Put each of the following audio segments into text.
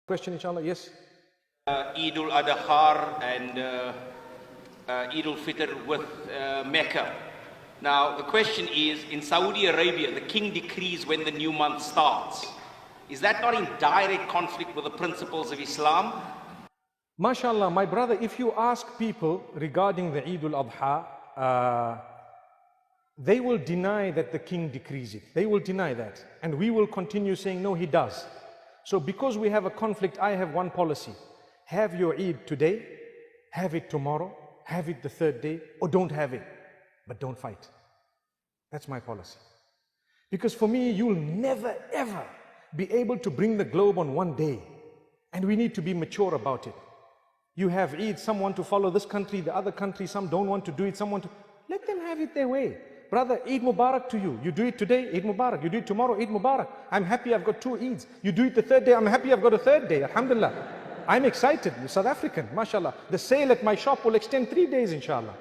Question, inshallah, yes? Eid al-Adha and Eid al-Fitr with Mecca. Now, the question is, in Saudi Arabia, the king decrees when the new month starts. Is that not in direct conflict with the principles of Islam? MashaAllah, my brother, if you ask people regarding the Eid al-Adha, they will deny that the king decrees it. They will deny that. And we will continue saying, no, he does. So because we have a conflict, I have one policy. Have your Eid today, have it tomorrow, have it the third day, or don't have it. But don't fight. That's my policy. Because for me, you'll never ever be able to bring the globe on one day. And we need to be mature about it. You have Eid, some want to follow this country, the other country, some don't want to do it, some want to... Let them have it their way. Brother, Eid Mubarak to you. You do it today, Eid Mubarak. You do it tomorrow, Eid Mubarak. I'm happy I've got 2 Eids. You do it the third day, I'm happy I've got a third day. Alhamdulillah. I'm excited. You're South African, mashallah. The sale at my shop will extend 3 days, inshallah.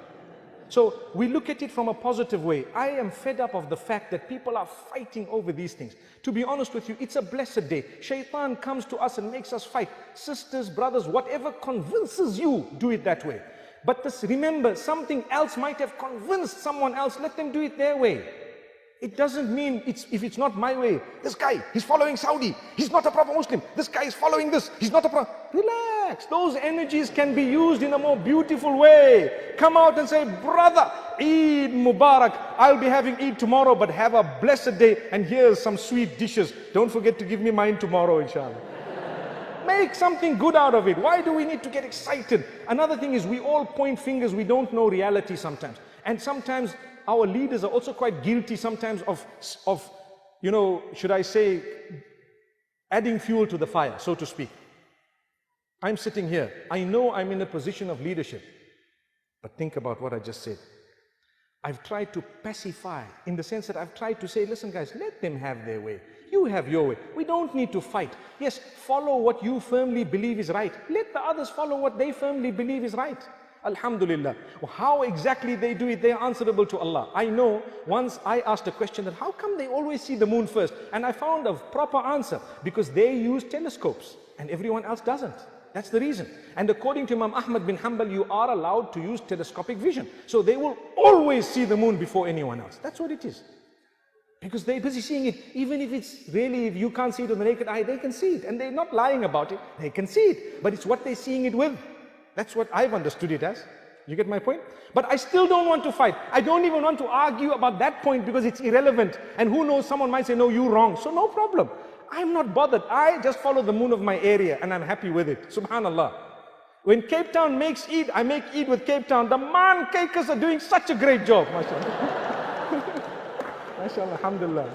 So we look at it from a positive way. I am fed up of the fact that people are fighting over these things. To be honest with you, it's a blessed day. Shaitan comes to us and makes us fight. Sisters, brothers, whatever convinces you, do it that way. But remember, something else might have convinced someone else. Let them do it their way. It doesn't mean if it's not my way. This guy, he's following Saudi. He's not a proper Muslim. This guy is following this. He's not a proper... Relax. Those energies can be used in a more beautiful way. Come out and say, brother, Eid Mubarak. I'll be having Eid tomorrow, but have a blessed day. And here's some sweet dishes. Don't forget to give me mine tomorrow, inshallah. Make something good out of it. Why do we need to get excited? Another thing is we all point fingers. We don't know reality sometimes. And sometimes our leaders are also quite guilty sometimes of, you know, should I say, adding fuel to the fire, so to speak. I'm sitting here. I know I'm in a position of leadership. But think about what I just said. I've tried to pacify in the sense that I've tried to say, listen guys, let them have their way. You have your way. We don't need to fight. Yes, follow what you firmly believe is right. Let the others follow what they firmly believe is right. Alhamdulillah. How exactly they do it, they are answerable to Allah. I know once I asked a question that how come they always see the moon first? And I found a proper answer. Because they use telescopes and everyone else doesn't. That's the reason. And according to Imam Ahmad bin Hanbal, you are allowed to use telescopic vision. So they will always see the moon before anyone else. That's what it is. Because they're busy seeing it. Even if it's really, if you can't see it with the naked eye, they can see it. And they're not lying about it. They can see it. But it's what they're seeing it with. That's what I've understood it as. You get my point? But I still don't want to fight. I don't even want to argue about that point because it's irrelevant. And who knows, someone might say, no, you're wrong. So no problem. I'm not bothered. I just follow the moon of my area and I'm happy with it. Subhanallah. When Cape Town makes Eid, I make Eid with Cape Town. The man cakers are doing such a great job. MashaAllah. MashaAllah. Alhamdulillah.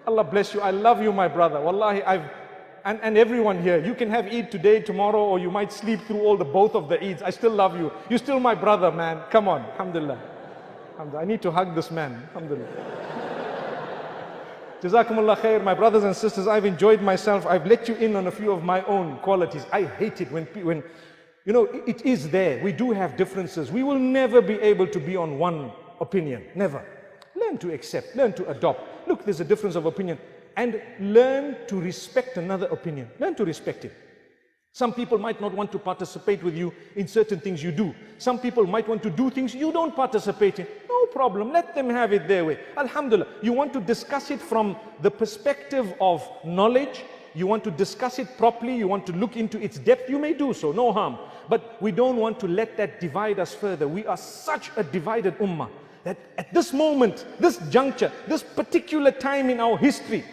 Allah bless you. I love you, my brother. Wallahi, and everyone here, you can have Eid today, tomorrow, or you might sleep through both of the Eids. I still love you. You're still my brother, man. Come on. Alhamdulillah. Alhamdulillah. I need to hug this man. Alhamdulillah. Jazakumullah khair, my brothers and sisters. I've enjoyed myself. I've let you in on a few of my own qualities. I hate it when you know, it is there. We do have differences. We will never be able to be on one opinion. Never. Learn to accept. Learn to adopt. Look, there's a difference of opinion. And learn to respect another opinion. Learn to respect it. Some people might not want to participate with you in certain things you do. Some people might want to do things you don't participate in. No problem. Let them have it their way. Alhamdulillah. You want to discuss it from the perspective of knowledge. You want to discuss it properly. You want to look into its depth. You may do so. No harm. But we don't want to let that divide us further. We are such a divided ummah that at this moment, this juncture, this particular time in our history,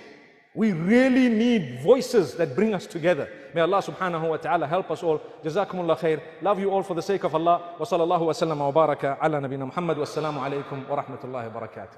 we really need voices that bring us together. May Allah subhanahu wa ta'ala help us all. Jazakumullah khair. Love you all for the sake of Allah. Wa sallallahu wa sallam wa baraka ala nabina Muhammad. Wassalamu alaikum wa rahmatullahi wa barakatuh.